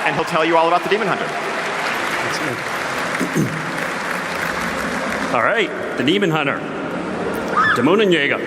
and he'll tell you all about the Demon Hunter. All right, the Demon Hunter. Dämonenjäger.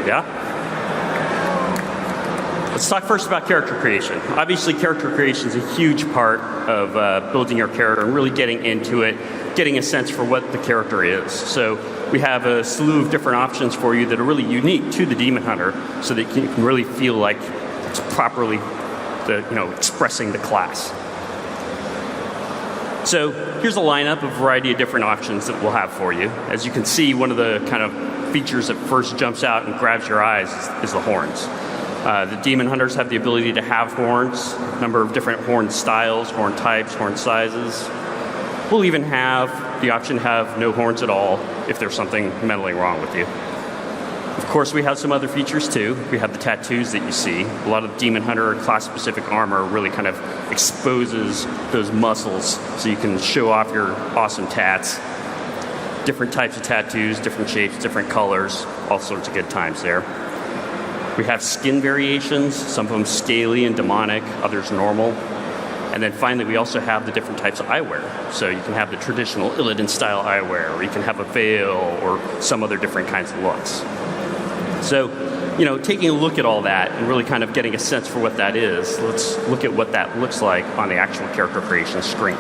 Yeah? Let's talk first about character creation. Obviously, character creation is a huge part of building your character and really getting into it, getting a sense for what the character is. So we have a slew of different options for you that are really unique to the Demon Hunter so that you can really feel like it's properly expressing the class. So here's a lineup of a variety of different options that we'll have for you. As you can see, one of the kind of features that first jumps out and grabs your eyes is the horns. The Demon Hunters have the ability to have horns, a number of different horn styles, horn types, horn sizes. We'll even have the option to have no horns at all if there's something mentally wrong with you. Of course, we have some other features too. We have the tattoos that you see. A lot of the Demon Hunter class-specific armor really kind of exposes those muscles so you can show off your awesome tats. Different types of tattoos, different shapes, different colors, all sorts of good times there. We have skin variations, some of them scaly and demonic, others normal. And then finally, we also have the different types of eyewear. So you can have the traditional Illidan-style eyewear, or you can have a veil, or some other different kinds of looks. So, taking a look at all that and really kind of getting a sense for what that is, let's look at what that looks like on the actual character creation screen.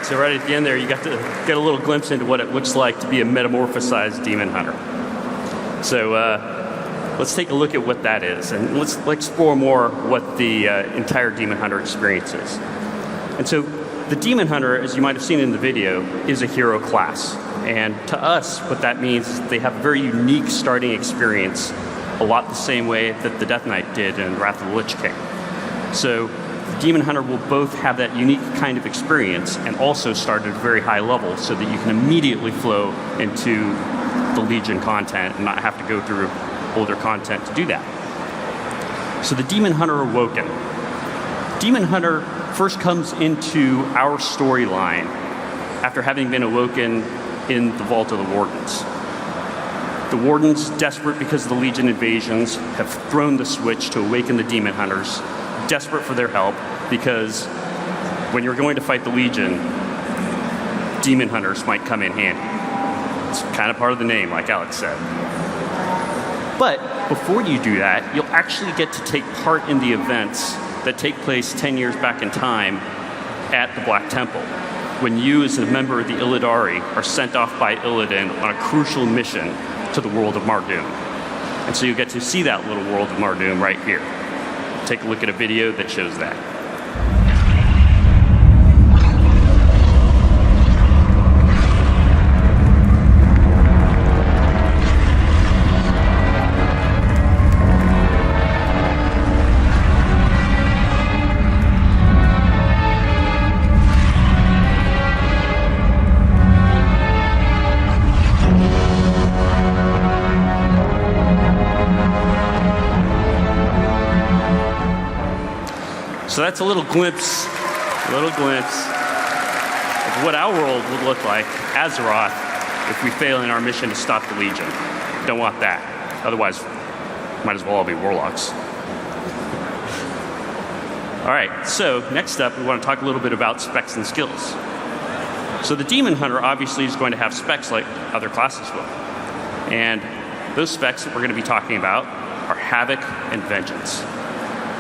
So right at the end there, you got to get a little glimpse into what it looks like to be a metamorphosized Demon Hunter. So let's take a look at what that is, and let's explore more what the entire Demon Hunter experience is. And so the Demon Hunter, as you might have seen in the video, is a hero class. And to us, what that means is they have a very unique starting experience, a lot the same way that the Death Knight did in Wrath of the Lich King. So Demon Hunter will both have that unique kind of experience and also start at a very high level so that you can immediately flow into the Legion content and not have to go through older content to do that. So the Demon Hunter Awoken. Demon Hunter first comes into our storyline after having been awoken in the Vault of the Wardens. The Wardens, desperate because of the Legion invasions, have thrown the switch to awaken the Demon Hunters, desperate for their help, because when you're going to fight the Legion, Demon Hunters might come in handy. It's kind of part of the name, like Alex said. But before you do that, you'll actually get to take part in the events that take place 10 years back in time at the Black Temple, when you, as a member of the Illidari, are sent off by Illidan on a crucial mission to the world of Mardoom. And so you get to see that little world of Mardoom right here. Take a look at a video that shows that. So that's a little glimpse of what our world would look like, Azeroth, if we fail in our mission to stop the Legion. Don't want that. Otherwise, might as well all be warlocks. All right, so next up, we want to talk a little bit about specs and skills. So the Demon Hunter obviously is going to have specs like other classes will. And those specs that we're going to be talking about are Havoc and Vengeance.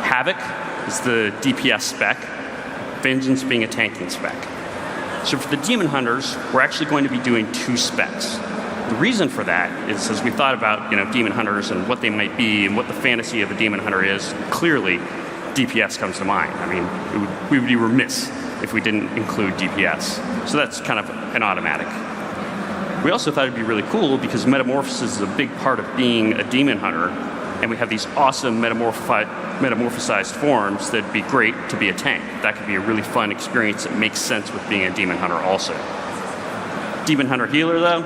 Havoc is the DPS spec, Vengeance being a tanking spec. So for the Demon Hunters, we're actually going to be doing 2 specs. The reason for that is, as we thought about Demon Hunters and what they might be and what the fantasy of a Demon Hunter is, clearly DPS comes to mind. I mean, we would be remiss if we didn't include DPS. So that's kind of an automatic. We also thought it'd be really cool because metamorphosis is a big part of being a Demon Hunter, and we have these awesome metamorphosized forms that'd be great to be a tank. That could be a really fun experience that makes sense with being a Demon Hunter also. Demon Hunter Healer though,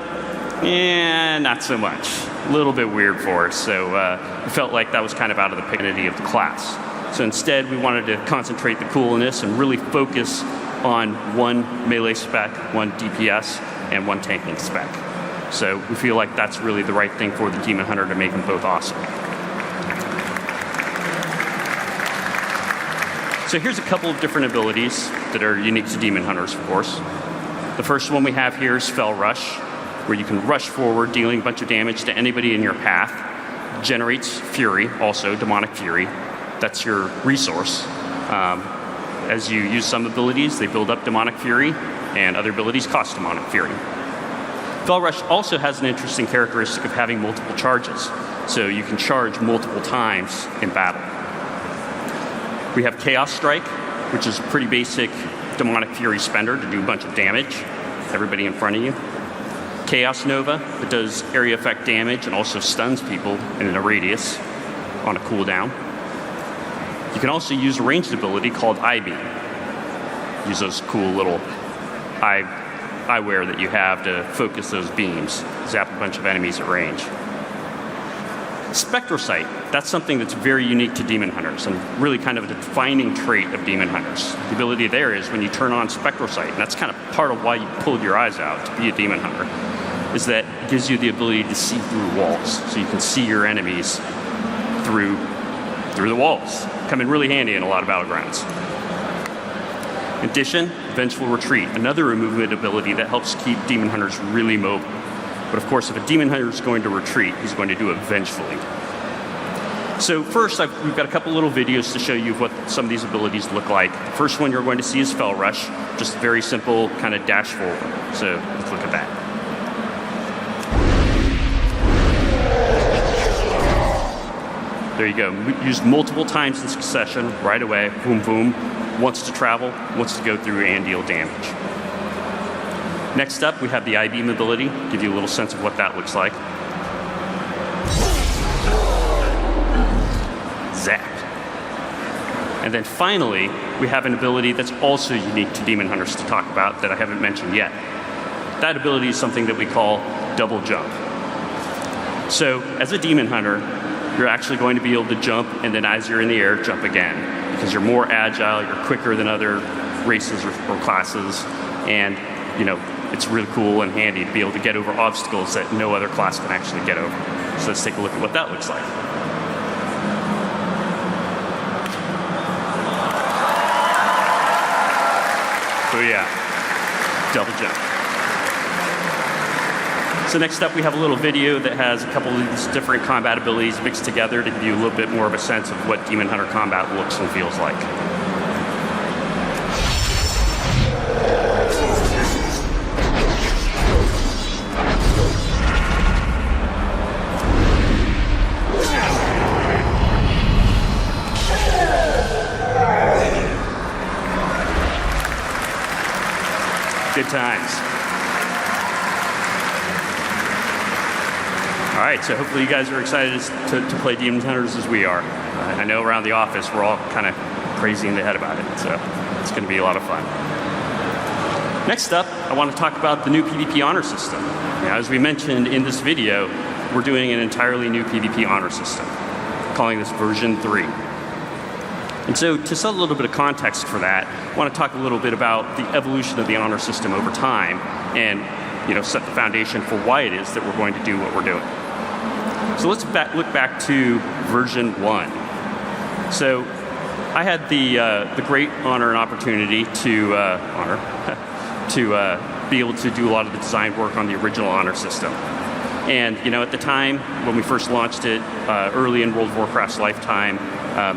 not so much. A little bit weird for us, so we felt like that was kind of out of the dignity of the class. So instead we wanted to concentrate the coolness and really focus on one melee spec, one DPS, and one tanking spec. So we feel like that's really the right thing for the Demon Hunter to make them both awesome. So here's a couple of different abilities that are unique to Demon Hunters, of course. The first one we have here is Fell Rush, where you can rush forward, dealing a bunch of damage to anybody in your path. Generates Fury, also Demonic Fury. That's your resource. As you use some abilities, they build up Demonic Fury, and other abilities cost Demonic Fury. Fell Rush also has an interesting characteristic of having multiple charges, so you can charge multiple times in battle. We have Chaos Strike, which is a pretty basic Demonic Fury spender to do a bunch of damage to everybody in front of you. Chaos Nova, that does area effect damage and also stuns people in a radius on a cooldown. You can also use a ranged ability called Eye Beam. Use those cool little eyewear that you have to focus those beams. Zap a bunch of enemies at range. Spectral Sight, that's something that's very unique to Demon Hunters and really kind of a defining trait of Demon Hunters. The ability there is when you turn on Spectral Sight, and that's kind of part of why you pulled your eyes out to be a Demon Hunter, is that it gives you the ability to see through walls. So you can see your enemies through the walls. Come in really handy in a lot of battlegrounds. In addition, Vengeful Retreat, another movement ability that helps keep Demon Hunters really mobile. But of course, if a Demon Hunter is going to retreat, he's going to do it vengefully. So first, we've got a couple little videos to show you what some of these abilities look like. The first one you're going to see is Fell Rush, just very simple kind of dash forward. So let's look at that. There you go. Used multiple times in succession, right away, boom, boom. Wants to travel, wants to go through and deal damage. Next up, we have the Eye Beam ability. Give you a little sense of what that looks like. Zap. And then finally, we have an ability that's also unique to Demon Hunters to talk about that I haven't mentioned yet. That ability is something that we call Double Jump. So as a Demon Hunter, you're actually going to be able to jump, and then as you're in the air, jump again. Because you're more agile, you're quicker than other races or classes, and it's really cool and handy to be able to get over obstacles that no other class can actually get over. So let's take a look at what that looks like. Oh yeah, double jump. So next up we have a little video that has a couple of these different combat abilities mixed together to give you a little bit more of a sense of what Demon Hunter combat looks and feels like. Good times. All right, so hopefully you guys are excited to play Demon Hunters as we are. I know around the office we're all kind of crazy in the head about it, so it's going to be a lot of fun. Next up, I want to talk about the new PvP honor system. Now, as we mentioned in this video, we're doing an entirely new PvP honor system, calling this version 3. And so to set a little bit of context for that, I want to talk a little bit about the evolution of the honor system over time and set the foundation for why it is that we're going to do what we're doing. So let's look back to version 1. So I had the great honor and opportunity to be able to do a lot of the design work on the original honor system. And at the time when we first launched it, early in World of Warcraft's lifetime,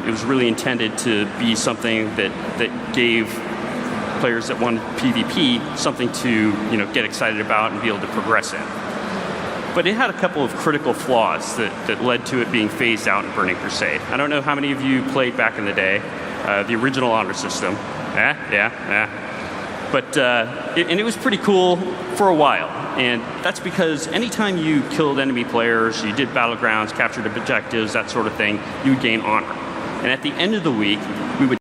it was really intended to be something that gave players that wanted PvP something to get excited about and be able to progress in. But it had a couple of critical flaws that led to it being phased out in Burning Crusade. I don't know how many of you played back in the day, the original honor system. But and it was pretty cool for a while. And that's because anytime you killed enemy players, you did battlegrounds, captured objectives, that sort of thing, you would gain honor. And at the end of the week, we would